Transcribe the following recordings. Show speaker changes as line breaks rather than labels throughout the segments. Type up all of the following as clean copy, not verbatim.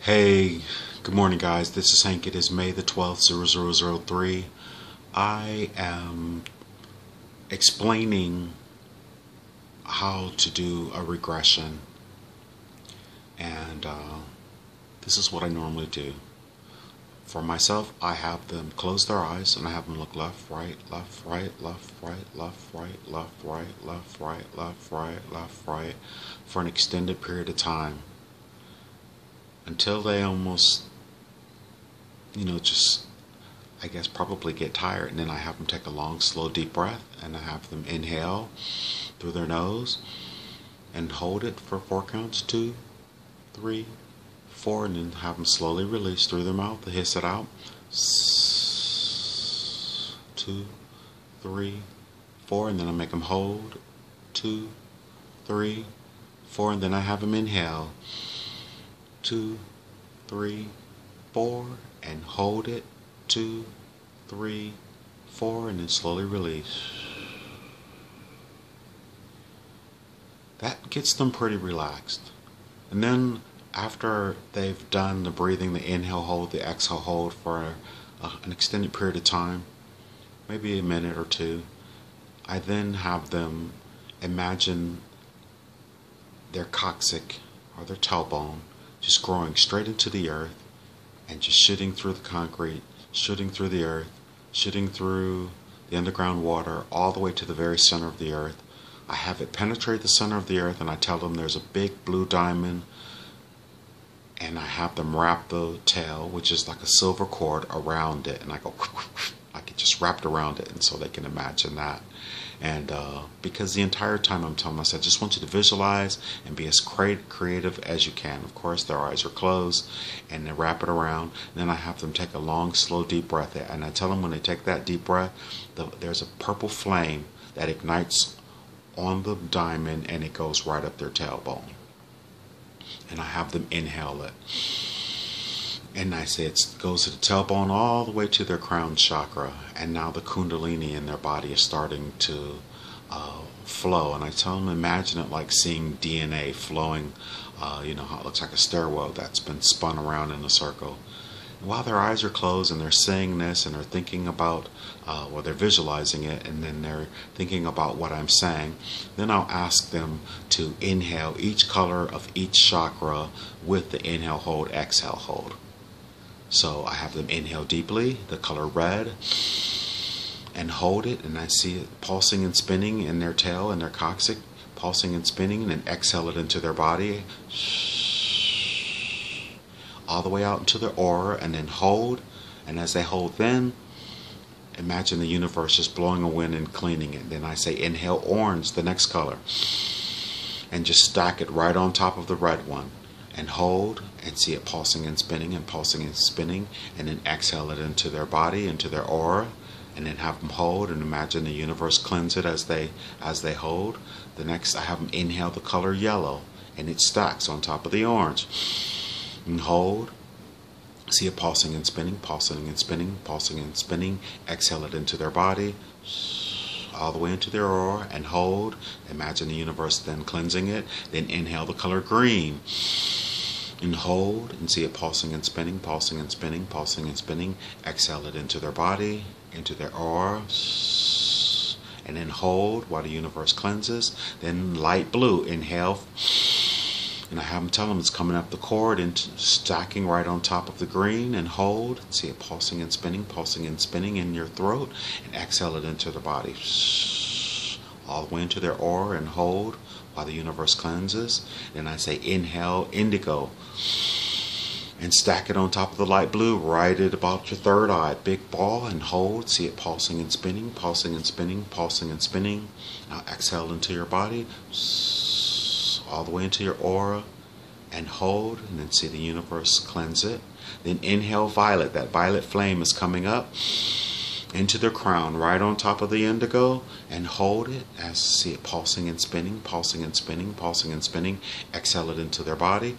Hey, good morning guys. This is Hank. It is May the 12th, 0003. I am explaining how to do a regression, and this is what I normally do. For myself, I have them close their eyes and I have them look left, right, left, right, left, right, left, right, left, right, left, right, left, right, left, right for an extended period of time until they almost, just, I guess, probably get tired. And then I have them take a long, slow, deep breath, and I have them inhale through their nose and hold it for 4 counts, 2, 3, 4, and then have them slowly release through their mouth, hiss it out. 2, 3, 4, and then I make them hold. 2, 3, 4, and then I have them inhale. 2, 3, 4, and hold it. 2, 3, 4, and then slowly release. That gets them pretty relaxed. And then after they've done the breathing, the inhale hold, the exhale hold for an extended period of time, maybe a minute or two, I then have them imagine their coccyx or their tailbone just growing straight into the earth and just shooting through the concrete, shooting through the earth, shooting through the underground water, all the way to the very center of the earth. I have it penetrate the center of the earth, and I tell them there's a big blue diamond, and I have them wrap the tail, which is like a silver cord, around it, and I go like it just wrapped around it, and so they can imagine that. And because the entire time I'm telling them, I said, I just want you to visualize and be as creative as you can. Of course, their eyes are closed, and they wrap it around. And then I have them take a long, slow, deep breath. And I tell them when they take that deep breath, there's a purple flame that ignites on the diamond, and it goes right up their tailbone. And I have them inhale it. And I say it goes to the tailbone all the way to their crown chakra, and now the kundalini in their body is starting to flow. And I tell them, imagine it like seeing DNA flowing, how it looks like a stairwell that's been spun around in a circle. And while their eyes are closed and they're saying this and they're thinking about, they're visualizing it, and then they're thinking about what I'm saying, then I'll ask them to inhale each color of each chakra with the inhale, hold, exhale, hold. So I have them inhale deeply, the color red, and hold it, and I see it pulsing and spinning in their tail and their coccyx, pulsing and spinning, and then exhale it into their body, all the way out into their aura, and then hold. And as they hold, then imagine the universe just blowing a wind and cleaning it. Then I say inhale orange, the next color, and just stack it right on top of the red one, and hold, and see it pulsing and spinning and pulsing and spinning, and then exhale it into their body, into their aura, and then have them hold and imagine the universe cleanse it as they hold. The next, I have them inhale the color yellow, and it stacks on top of the orange, and hold, see it pulsing and spinning, pulsing and spinning, pulsing and spinning, exhale it into their body, all the way into their aura, and hold, imagine the universe then cleansing it. Then inhale the color green, and hold, and see it pulsing and spinning, pulsing and spinning, pulsing and spinning, exhale it into their body, into their aura, and then hold while the universe cleanses. Then light blue, inhale, and I have them tell them it's coming up the cord and stacking right on top of the green, and hold, see it pulsing and spinning in your throat, and exhale it into the body, all the way into their aura, and hold while the universe cleanses. Then I say inhale indigo, and stack it on top of the light blue right at about your third eye, big ball, and hold, see it pulsing and spinning, pulsing and spinning, pulsing and spinning. Now exhale into your body, all the way into your aura, and hold, and then see the universe cleanse it. Then inhale violet, that violet flame is coming up into their crown right on top of the indigo, and hold it as see it pulsing and spinning, pulsing and spinning, pulsing and spinning. Exhale it into their body,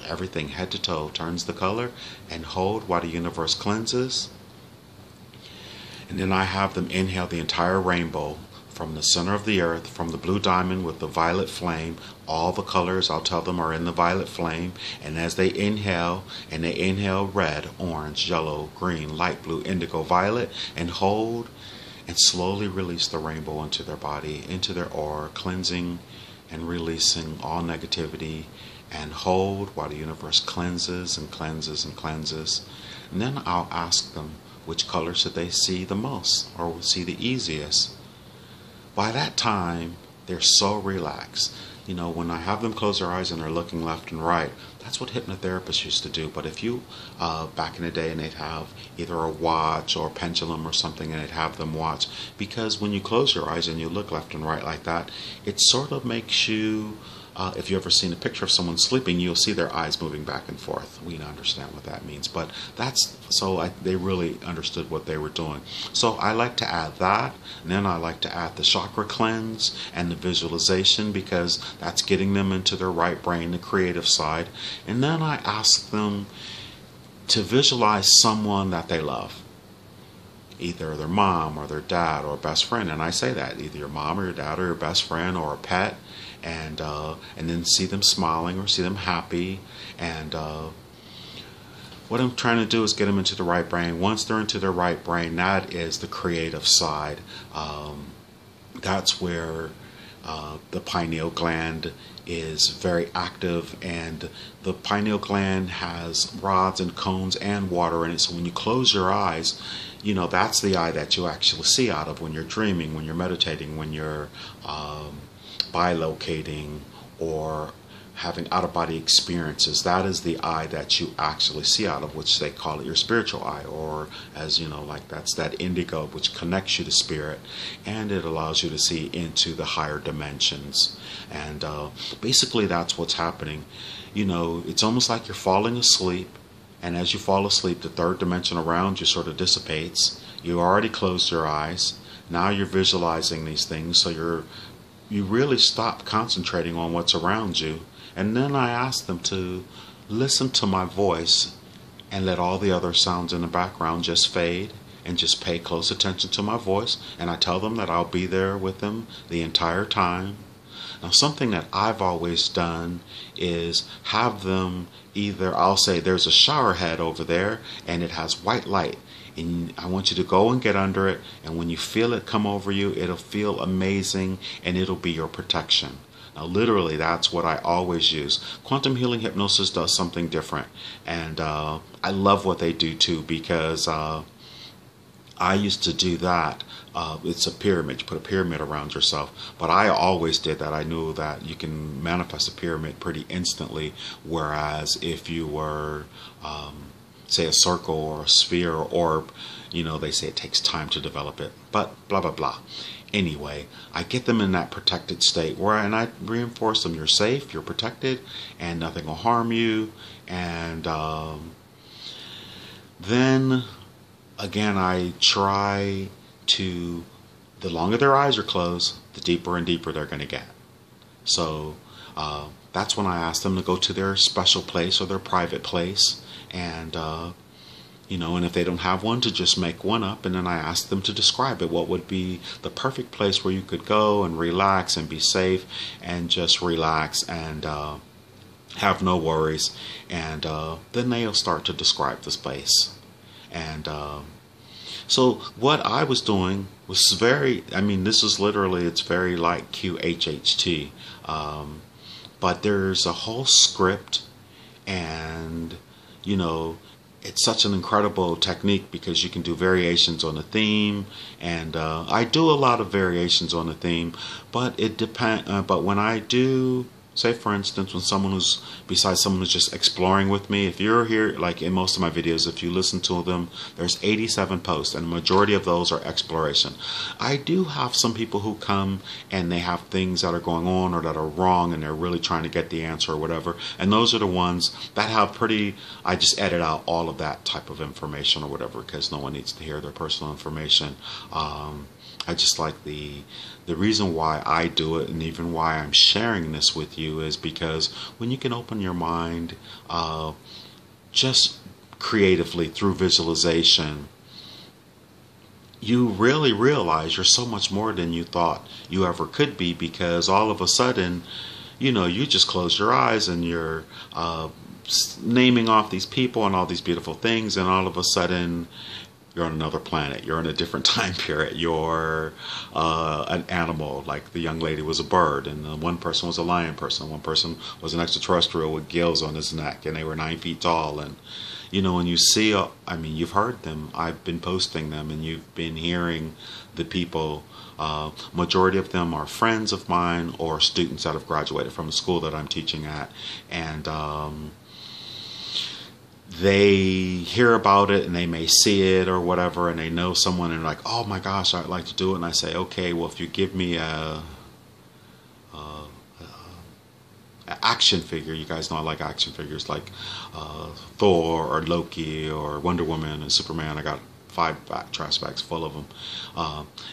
everything head to toe turns the color, and hold while the universe cleanses. And then I have them inhale the entire rainbow from the center of the earth, from the blue diamond with the violet flame. All the colors, I'll tell them, are in the violet flame. And as they inhale, red, orange, yellow, green, light blue, indigo, violet, and hold, and slowly release the rainbow into their body, into their aura, cleansing and releasing all negativity, and hold while the universe cleanses and cleanses and cleanses. And then I'll ask them which color should they see the most or see the easiest. By that time, they're so relaxed. You know, when I have them close their eyes and they're looking left and right, that's what hypnotherapists used to do. But if you, back in the day, and they'd have either a watch or a pendulum or something, and they'd have them watch, because when you close your eyes and you look left and right like that, it sort of makes you, if you've ever seen a picture of someone sleeping, you'll see their eyes moving back and forth. We don't understand what that means, but that's, they really understood what they were doing. So I like to add that, and then I like to add the chakra cleanse and the visualization, because that's getting them into their right brain, the creative side. And then I ask them to visualize someone that they love, either their mom or their dad or best friend. And I say that, either your mom or your dad or your best friend or a pet, and then see them smiling or see them happy. And what I'm trying to do is get them into the right brain. Once they're into their right brain, that is the creative side. That's where the pineal gland is very active, and the pineal gland has rods and cones and water in it. So when you close your eyes, you know, that's the eye that you actually see out of when you're dreaming, when you're meditating, when you're bilocating or having out-of-body experiences. That is the eye that you actually see out of, which they call it your spiritual eye, or, as you know, like, that's that indigo which connects you to spirit, and it allows you to see into the higher dimensions. And basically that's what's happening. You know, it's almost like you're falling asleep, and as you fall asleep, the third dimension around you sort of dissipates. You already closed your eyes. Now you're visualizing these things, so you really stop concentrating on what's around you. And then I ask them to listen to my voice and let all the other sounds in the background just fade, and just pay close attention to my voice. And I tell them that I'll be there with them the entire time. Now, something that I've always done is have them either, I'll say there's a shower head over there and it has white light, and I want you to go and get under it, and when you feel it come over you, it'll feel amazing, and it'll be your protection. Now, literally, that's what I always use. Quantum healing hypnosis does something different, and I love what they do too, because I used to do that. It's a pyramid. You put a pyramid around yourself. But I always did that. I knew that you can manifest a pyramid pretty instantly, whereas if you were, say, a circle or a sphere or orb, you know, they say it takes time to develop it. But blah, blah, blah. Anyway, I get them in that protected state and I reinforce them. You're safe, you're protected, and nothing will harm you. And then again, I try to, the longer their eyes are closed, the deeper and deeper they're going to get. So that's when I ask them to go to their special place or their private place, and you know, and if they don't have one, to just make one up, and then I ask them to describe it. What would be the perfect place where you could go and relax and be safe and just relax and have no worries, and then they'll start to describe the space. And so what I was doing was very, I mean, this is literally, it's very like QHHT, but there's a whole script, and you know, it's such an incredible technique because you can do variations on the theme, and I do a lot of variations on the theme, but it depends. But when I do, say for instance, when someone who's, besides someone who's just exploring with me, if you're here, like in most of my videos, if you listen to them, there's 87 posts, and the majority of those are exploration. I do have some people who come and they have things that are going on or that are wrong, and they're really trying to get the answer or whatever, and those are the ones that have pretty, I just edit out all of that type of information or whatever, because no one needs to hear their personal information. I just like the reason why I do it, and even why I'm sharing this with you, is because when you can open your mind just creatively through visualization, you really realize you're so much more than you thought you ever could be, because all of a sudden, you know, you just close your eyes and you're naming off these people and all these beautiful things, and all of a sudden you're on another planet, you're in a different time period, you're an animal, like the young lady was a bird, and one person was a lion person, one person was an extraterrestrial with gills on his neck, and they were 9 feet tall. And you know, when you see, I mean, you've heard them, I've been posting them, and you've been hearing the people. Majority of them are friends of mine or students that have graduated from the school that I'm teaching at, and they hear about it and they may see it or whatever, and they know someone and like, oh my gosh, I'd like to do it. And I say, okay, well, if you give me a action figure, you guys know I like action figures, like Thor or Loki or Wonder Woman and Superman. I got 5 trash bags full of them.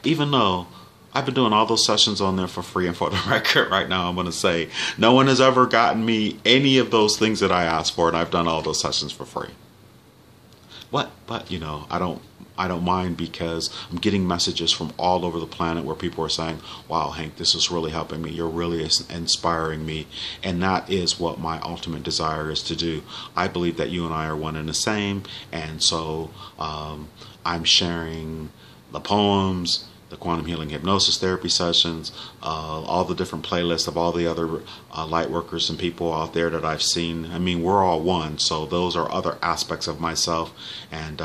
Even though I've been doing all those sessions on there for free, and for the record right now, I'm going to say no one has ever gotten me any of those things that I asked for, and I've done all those sessions for free. But you know, I don't mind, because I'm getting messages from all over the planet where people are saying, wow, Hank, this is really helping me. You're really inspiring me. And that is what my ultimate desire is to do. I believe that you and I are one and the same. And so I'm sharing the poems, the quantum healing hypnosis therapy sessions, all the different playlists of all the other light workers and people out there that I've seen. I mean, we're all one. So those are other aspects of myself. And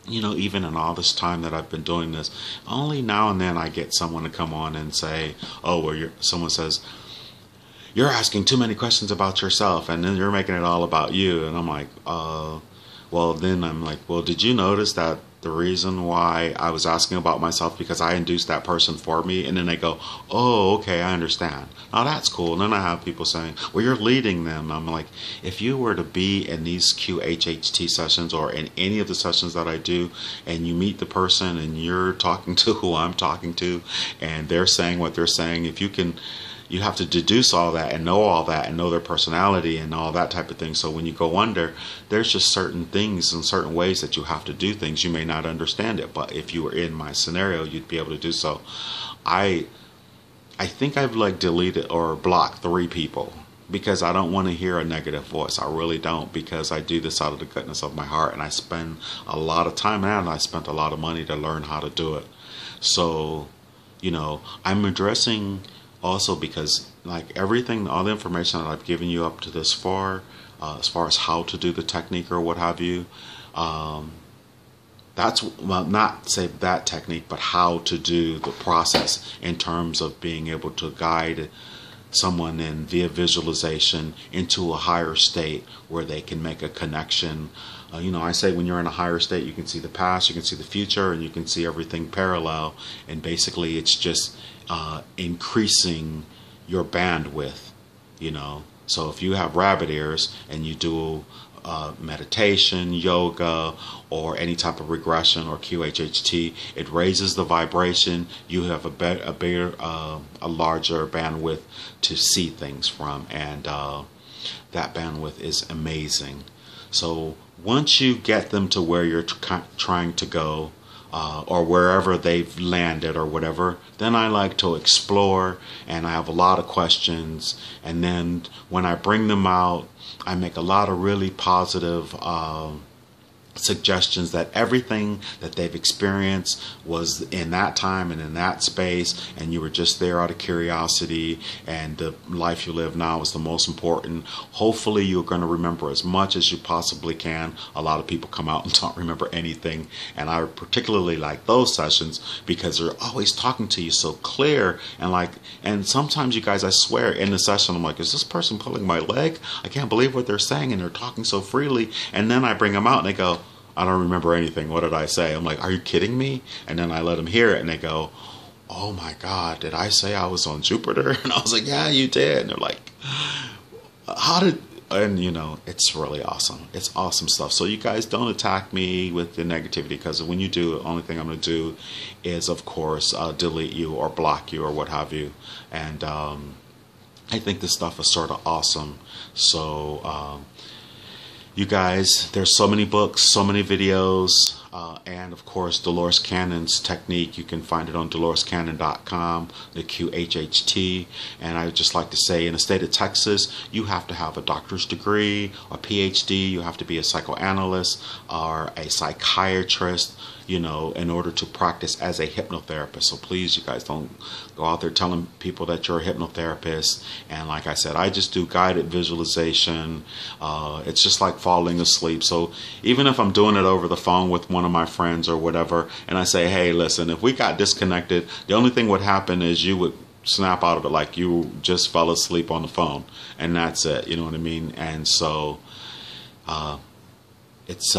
you know, even in all this time that I've been doing this, only now and then I get someone to come on and say, oh, well, someone says, you're asking too many questions about yourself, and then you're making it all about you. And I'm like, well, then I'm like, well, did you notice that the reason why I was asking about myself, because I induced that person for me? And then they go, oh, okay, I understand. Now that's cool. And then I have people saying, well, you're leading them. I'm like, if you were to be in these QHHT sessions or in any of the sessions that I do, and you meet the person and you're talking to who I'm talking to, and they're saying what they're saying, if you can, you have to deduce all that and know their personality and all that type of thing. So when you go under, there's just certain things and certain ways that you have to do things. You may not understand it, but if you were in my scenario, you'd be able to do so. I think I've like deleted or blocked 3 people, because I don't want to hear a negative voice. I really don't, because I do this out of the goodness of my heart, and I spend a lot of time and I spent a lot of money to learn how to do it. So, you know, I'm addressing also, because like everything, all the information that I've given you up to this far, as far as how to do the technique or what have you, that's, well, not say that technique, but how to do the process in terms of being able to guide someone in via visualization into a higher state where they can make a connection. You know, I say when you're in a higher state, you can see the past, you can see the future, and you can see everything parallel. And basically it's just increasing your bandwidth, you know. So if you have rabbit ears and you do meditation, yoga, or any type of regression or QHHT, it raises the vibration. You have a larger bandwidth to see things from, and that bandwidth is amazing. So once you get them to where you're trying to go, or wherever they've landed or whatever, then I like to explore, and I have a lot of questions. And then when I bring them out, I make a lot of really positive suggestions that everything that they've experienced was in that time and in that space, and you were just there out of curiosity, and the life you live now is the most important. Hopefully you're going to remember as much as you possibly can. A lot of people come out and don't remember anything, and I particularly like those sessions because they're always talking to you so clear, and sometimes, you guys, I swear, in the session I'm like, is this person pulling my leg? I can't believe what they're saying, and they're talking so freely. And then I bring them out and they go, I don't remember anything. What did I say? I'm like, are you kidding me? And then I let them hear it, and they go, oh my God, did I say I was on Jupiter? And I was like, yeah, you did. And they're like, how did... And you know, it's really awesome. It's awesome stuff. So you guys don't attack me with the negativity, because when you do, the only thing I'm going to do is, of course, delete you or block you or what have you. And I think this stuff is sort of awesome. So you guys, there's so many books, so many videos. And of course, Dolores Cannon's technique, you can find it on dolorescannon.com, the QHHT. And I would just like to say, in the state of Texas, you have to have a doctor's degree, a PhD, you have to be a psychoanalyst or a psychiatrist, you know, in order to practice as a hypnotherapist. So please, you guys, don't go out there telling people that you're a hypnotherapist. And like I said, I just do guided visualization. It's just like falling asleep. So even if I'm doing it over the phone with one of my friends or whatever, and I say, hey, listen, if we got disconnected, the only thing would happen is you would snap out of it like you just fell asleep on the phone, and that's it. You know what I mean? And so it's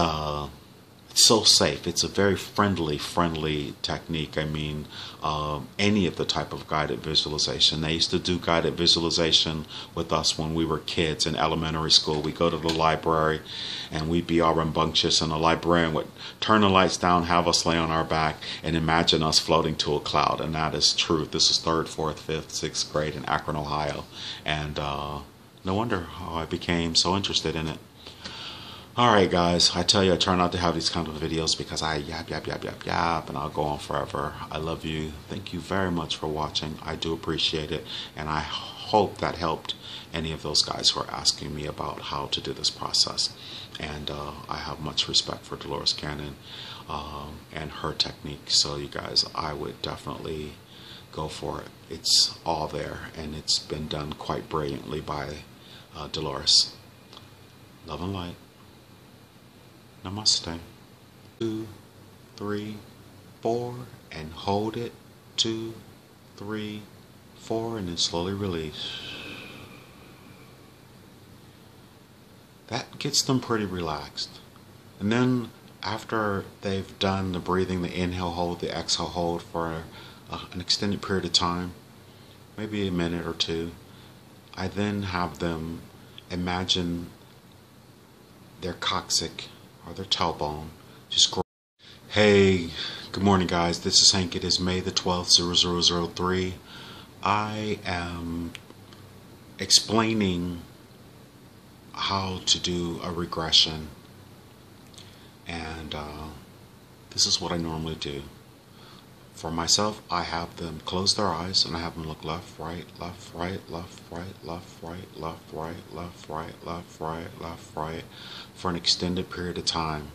so safe. It's a very friendly technique. I mean, any of the type of guided visualization. They used to do guided visualization with us when we were kids in elementary school. We go to the library and we'd be all rambunctious, and the librarian would turn the lights down, have us lay on our back, and imagine us floating to a cloud. And that is truth. This is 3rd, 4th, 5th, 6th grade in Akron, Ohio. And no wonder how I became so interested in it. Alright guys, I tell you, I try not to have these kind of videos because I yap, and I'll go on forever. I love you. Thank you very much for watching. I do appreciate it, and I hope that helped any of those guys who are asking me about how to do this process. And I have much respect for Dolores Cannon and her technique. So you guys, I would definitely go for it. It's all there, and it's been done quite brilliantly by Dolores. Love and light. Namaste. 2, 3, 4, and hold it. 2, 3, 4, and then slowly release. That gets them pretty relaxed. And then after they've done the breathing, the inhale hold, the exhale hold for an extended period of time, maybe a minute or two, I then have them imagine their coccyx or their tailbone just grow. Hey, good morning guys, this is Hank. It is May the 12th, 0003. I am explaining how to do a regression, and this is what I normally do. For myself, I have them close their eyes and I have them look left, right, left, right, left, right, left, right, left, right, left, right, left, right, left, right, for an extended period of time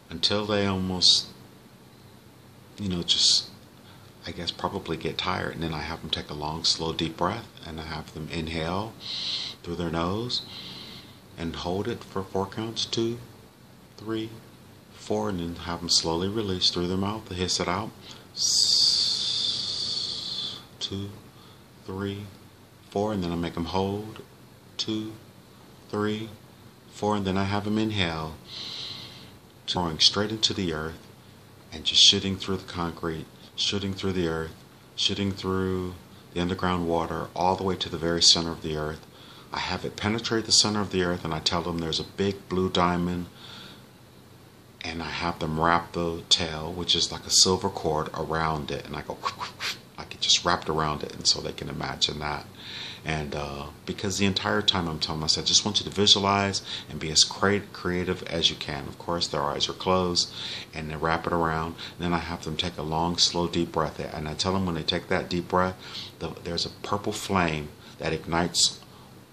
until they almost, you know, just, I guess, probably get tired. And then I have them take a long, slow, deep breath, and I have them inhale through their nose and hold it for 4 counts, 2, 3, 4, and then have them slowly release through their mouth to hiss it out. 2, 3, 4, and then I make them hold. 2, 3, 4, and then I have them inhale, going straight into the earth and just shooting through the concrete, shooting through the earth, shooting through the underground water, all the way to the very center of the earth. I have it penetrate the center of the earth, and I tell them there's a big blue diamond, and I have them wrap the tail, which is like a silver cord, around it, and I go like it just wrapped around it, and so they can imagine that. And because the entire time I'm telling them, I said, I just want you to visualize and be as creative as you can. Of course, their eyes are closed, and they wrap it around. And then I have them take a long, slow, deep breath. And I tell them when they take that deep breath, there's a purple flame that ignites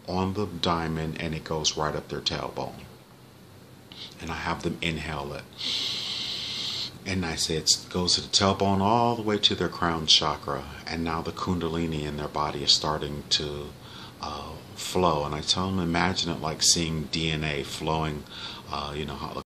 on the diamond, and it goes right up their tailbone. And I have them inhale it. And I say it goes to the tailbone all the way to their crown chakra. And now the kundalini in their body is starting to flow. And I tell them, imagine it like seeing DNA flowing, you know, how